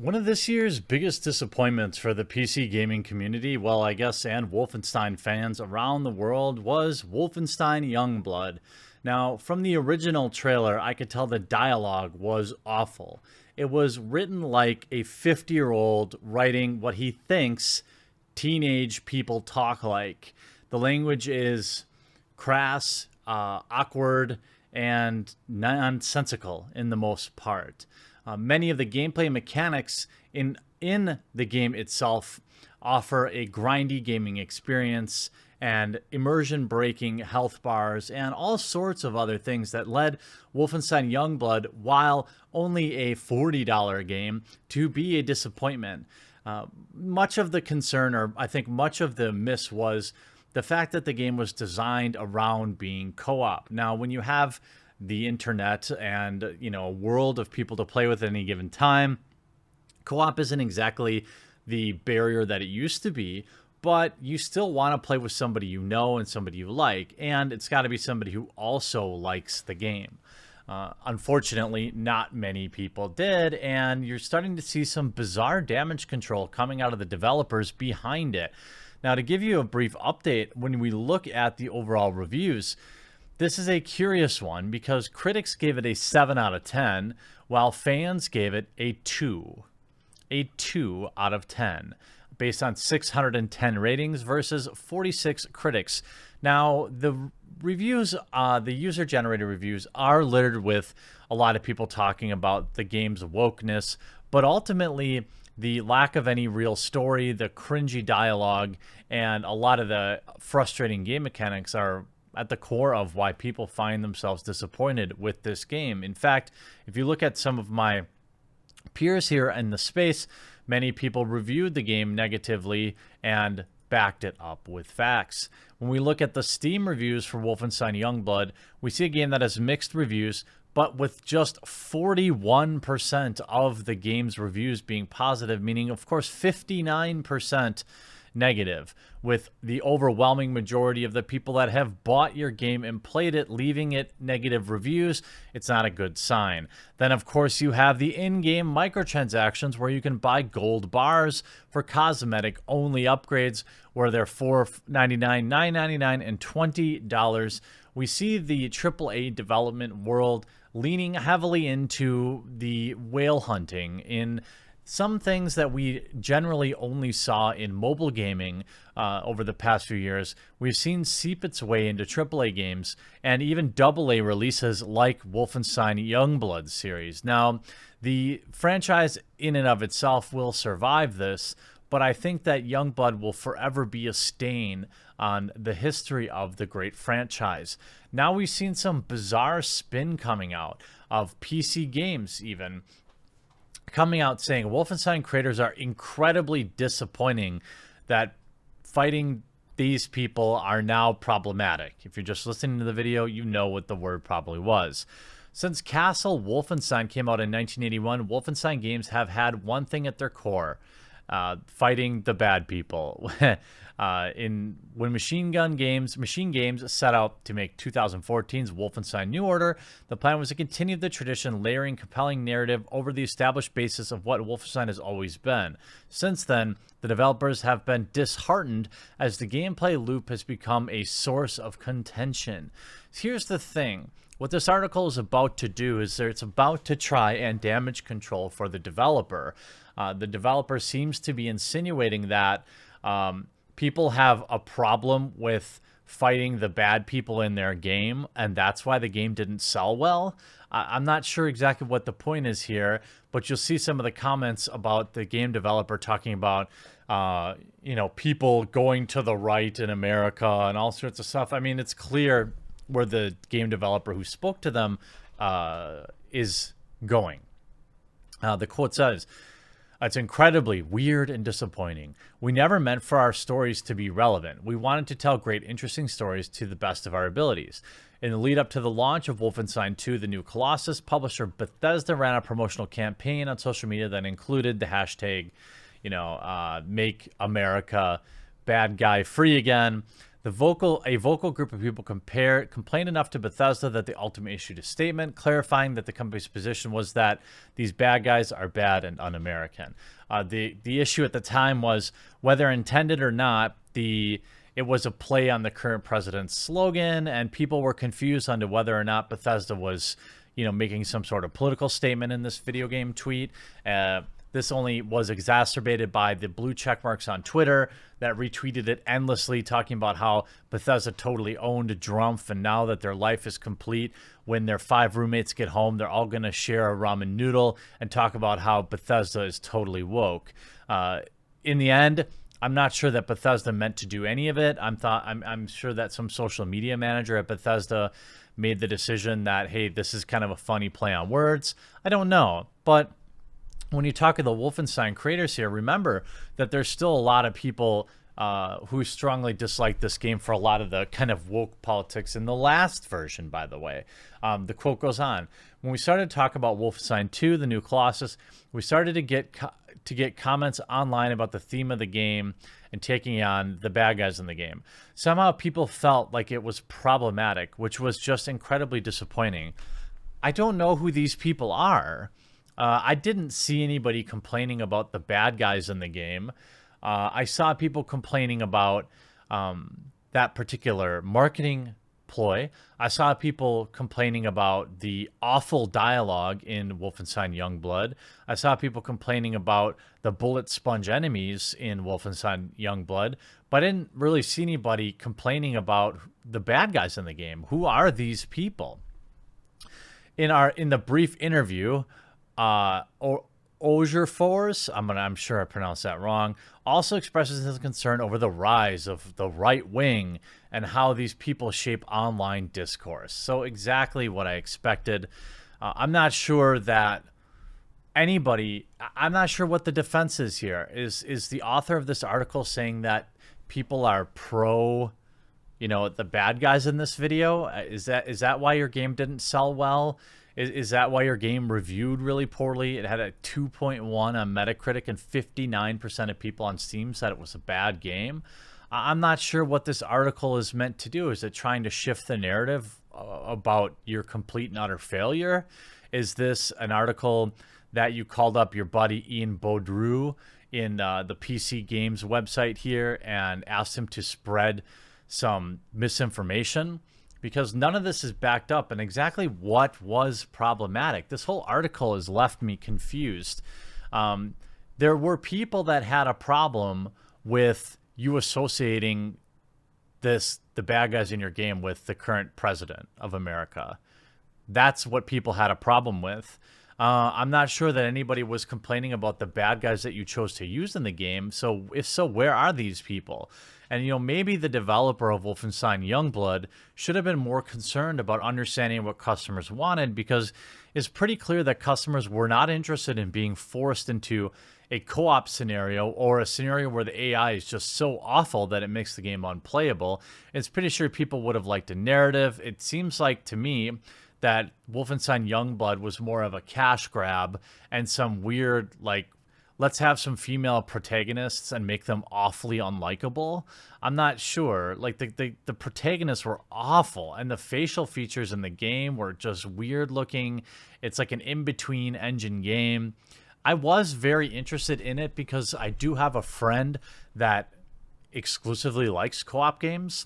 One of this year's biggest disappointments for the PC gaming community, well, I guess, and Wolfenstein fans around the world was Wolfenstein Youngblood. Now, from the original trailer, I could tell the dialogue was awful. It was written like a 50-year-old writing what he thinks teenage people talk like. The language is crass, awkward, and nonsensical in the most part. Many of the gameplay mechanics in the game itself offer a grindy gaming experience and immersion-breaking health bars and all sorts of other things that led Wolfenstein Youngblood, while only a $40 game, to be a disappointment. Much of the concern, or I think much of the miss, was the fact that the game was designed around being co-op. Now, when you have the internet and, a world of people to play with at any given time, co-op isn't exactly the barrier that it used to be, but you still want to play with somebody you know and somebody you like, and it's got to be somebody who also likes the game. Unfortunately, not many people did, and you're starting to see some bizarre damage control coming out of the developers behind it. Now, to give you a brief update, when we look at the overall reviews, this is a curious one because critics gave it a 7 out of 10, while fans gave it a 2. A 2 out of 10, based on 610 ratings versus 46 critics. Now, the reviews, the user-generated reviews, are littered with a lot of people talking about the game's wokeness, but ultimately, the lack of any real story, the cringy dialogue, and a lot of the frustrating game mechanics are at the core of why people find themselves disappointed with this game. In fact, if you look at some of my peers here in the space, many people reviewed the game negatively and backed it up with facts. When we look at the Steam reviews for Wolfenstein Youngblood, we see a game that has mixed reviews, but with just 41% of the game's reviews being positive, meaning, of course, 59% negative, with the overwhelming majority of the people that have bought your game and played it leaving it negative reviews. It's not a good sign. Then, of course, you have the in-game microtransactions where you can buy gold bars for cosmetic-only upgrades, where they're $4.99, $9.99, and $20. We see the AAA development world leaning heavily into the whale hunting in some things that we generally only saw in mobile gaming over the past few years. We've seen seep its way into AAA games and even AA releases like Wolfenstein Youngblood series. Now, the franchise in and of itself will survive this, but I think that Youngblood will forever be a stain on the history of the great franchise. Now we've seen some bizarre spin coming out of PC games even coming out saying Wolfenstein creators are incredibly disappointing that fighting these people are now problematic. If you're just listening to the video, you know what the word probably was. Since Castle Wolfenstein came out in 1981, Wolfenstein games have had one thing at their core: fighting the bad people. When Machine Games set out to make 2014's Wolfenstein New Order, the plan was to continue the tradition, layering compelling narrative over the established basis of what Wolfenstein has always been. Since then, the developers have been disheartened as the gameplay loop has become a source of contention. Here's the thing. What this article is about to do is it's about to try and damage control for the developer. The developer seems to be insinuating that people have a problem with fighting the bad people in their game, and that's why the game didn't sell well. I'm not sure exactly what the point is here, but you'll see some of the comments about the game developer talking about, people going to the right in America and all sorts of stuff. I mean, it's clear where the game developer who spoke to them is going. The quote says, "It's incredibly weird and disappointing. We never meant for our stories to be relevant. We wanted to tell great, interesting stories to the best of our abilities. In the lead up to the launch of Wolfenstein 2, the new Colossus, publisher Bethesda ran a promotional campaign on social media that included the hashtag, Make America Bad Guy Free Again. A vocal group of people complained enough to Bethesda that they ultimately issued a statement clarifying that the company's position was that these bad guys are bad and un-American. The issue at the time was, whether intended or not, it was a play on the current president's slogan, and people were confused on to whether or not Bethesda was, making some sort of political statement in this video game tweet. This only was exacerbated by the blue check marks on Twitter that retweeted it endlessly, talking about how Bethesda totally owned Drumpf, and now that their life is complete, when their 5 roommates get home, they're all going to share a ramen noodle, and talk about how Bethesda is totally woke. In the end, I'm not sure that Bethesda meant to do any of it. I'm sure that some social media manager at Bethesda made the decision that, hey, this is kind of a funny play on words. I don't know. But when you talk to the Wolfenstein creators here, remember that there's still a lot of people who strongly dislike this game for a lot of the kind of woke politics in the last version, by the way. The quote goes on. When we started to talk about Wolfenstein 2, the new Colossus, we started to get comments online about the theme of the game and taking on the bad guys in the game. Somehow people felt like it was problematic, which was just incredibly disappointing. I don't know who these people are. I didn't see anybody complaining about the bad guys in the game. I saw people complaining about that particular marketing ploy. I saw people complaining about the awful dialogue in Wolfenstein Youngblood. I saw people complaining about the bullet sponge enemies in Wolfenstein Youngblood, but I didn't really see anybody complaining about the bad guys in the game. Who are these people? In the brief interview, Ogerfors, I'm sure I pronounced that wrong, also expresses his concern over the rise of the right wing and how these people shape online discourse. So exactly what I expected. I'm not sure that I'm not sure what the defense is here. Is the author of this article saying that people are pro, the bad guys in this video? Is that why your game didn't sell well? Is that why your game reviewed really poorly? It had a 2.1 on Metacritic, and 59% of people on Steam said it was a bad game. I'm not sure what this article is meant to do. Is it trying to shift the narrative about your complete and utter failure? Is this an article that you called up your buddy Ian Baudreau in the PC Games website here and asked him to spread some misinformation? Because none of this is backed up, and exactly what was problematic. This whole article has left me confused. There were people that had a problem with you associating the bad guys in your game with the current president of America. That's what people had a problem with. I'm not sure that anybody was complaining about the bad guys that you chose to use in the game. So if so, where are these people? And, maybe the developer of Wolfenstein Youngblood should have been more concerned about understanding what customers wanted, because it's pretty clear that customers were not interested in being forced into a co-op scenario or a scenario where the AI is just so awful that it makes the game unplayable. It's pretty sure people would have liked a narrative. It seems like to me that Wolfenstein Youngblood was more of a cash grab and some weird, let's have some female protagonists and make them awfully unlikable. I'm not sure. The protagonists were awful, and the facial features in the game were just weird looking. It's like an in-between engine game. I was very interested in it because I do have a friend that exclusively likes co-op games.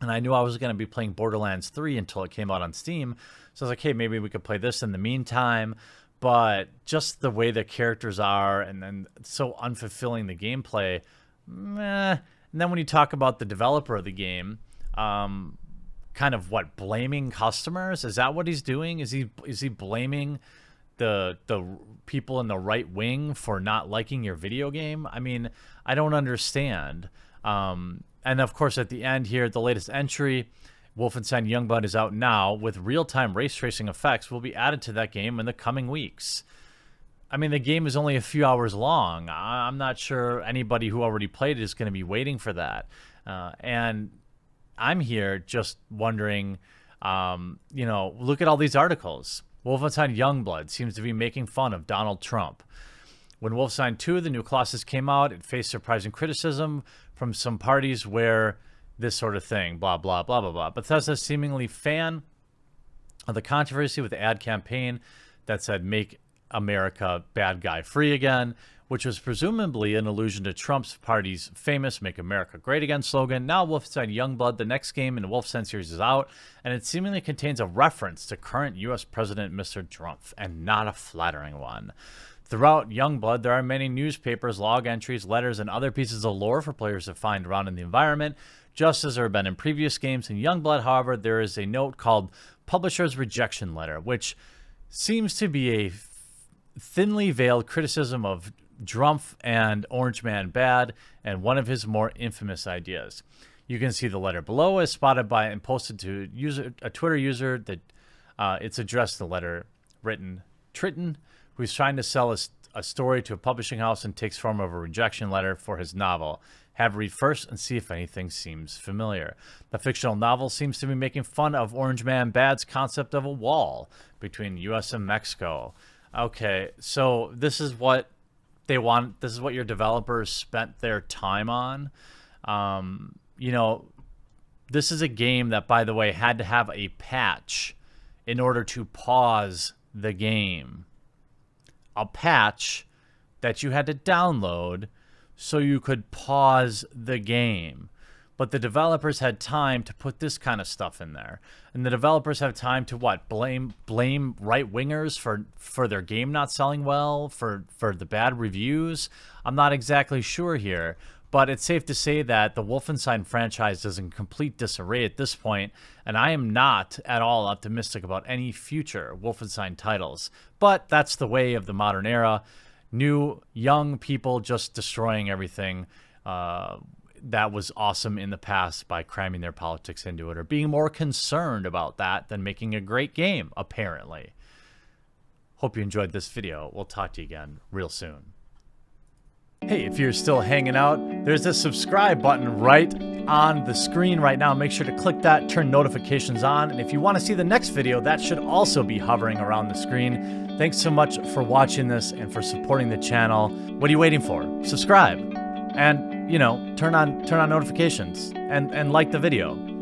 And I knew I was going to be playing Borderlands 3 until it came out on Steam. So I was like, hey, maybe we could play this in the meantime. But just the way the characters are, and then so unfulfilling the gameplay, meh. And then when you talk about the developer of the game, kind of blaming customers? Is that what he's doing? Is he blaming the people in the right wing for not liking your video game? I mean, I don't understand. And of course, at the end here, the latest entry, Wolfenstein Youngblood is out now with real-time race tracing effects will be added to that game in the coming weeks. I mean, the game is only a few hours long. I'm not sure anybody who already played it is going to be waiting for that. And I'm here just wondering, look at all these articles. Wolfenstein Youngblood seems to be making fun of Donald Trump. When Wolfenstein 2, the new Colossus, came out, it faced surprising criticism from some parties where this sort of thing, blah, blah, blah, blah, blah. Bethesda seemingly fan of the controversy with the ad campaign that said, make America bad guy free again, which was presumably an allusion to Trump's party's famous Make America Great Again slogan. Now Wolfenstein Youngblood, the next game in the Wolfenstein series, is out, and it seemingly contains a reference to current U.S. President Mr. Trump, and not a flattering one. Throughout Youngblood, there are many newspapers, log entries, letters, and other pieces of lore for players to find around in the environment, just as there have been in previous games. In Youngblood, however, there is a note called Publisher's Rejection Letter, which seems to be a thinly veiled criticism of Drumpf and Orange Man Bad, and one of his more infamous ideas. You can see the letter below is spotted by and posted to a Twitter user that it's addressed the letter written Triton, who's trying to sell a story to a publishing house and takes form of a rejection letter for his novel. Have a read first and see if anything seems familiar. The fictional novel seems to be making fun of Orange Man Bad's concept of a wall between U.S. and Mexico. Okay, so this is what they want. This is what your developers spent their time on. You know, this is a game that, by the way, had to have a patch in order to pause the game. A patch that you had to download so you could pause the game. But the developers had time to put this kind of stuff in there. And the developers have time to what? Blame right-wingers for their game not selling well, for the bad reviews? I'm not exactly sure here. But it's safe to say that the Wolfenstein franchise is in complete disarray at this point, and I am not at all optimistic about any future Wolfenstein titles. But that's the way of the modern era. New, young people just destroying everything that was awesome in the past by cramming their politics into it, or being more concerned about that than making a great game, apparently. Hope you enjoyed this video. We'll talk to you again real soon. Hey, if you're still hanging out, there's a subscribe button right on the screen right now. Make sure to click that, turn notifications on, and if you want to see the next video, that should also be hovering around the screen. Thanks so much for watching this and for supporting the channel. What are you waiting for? Subscribe. And, you know, turn on notifications and like the video.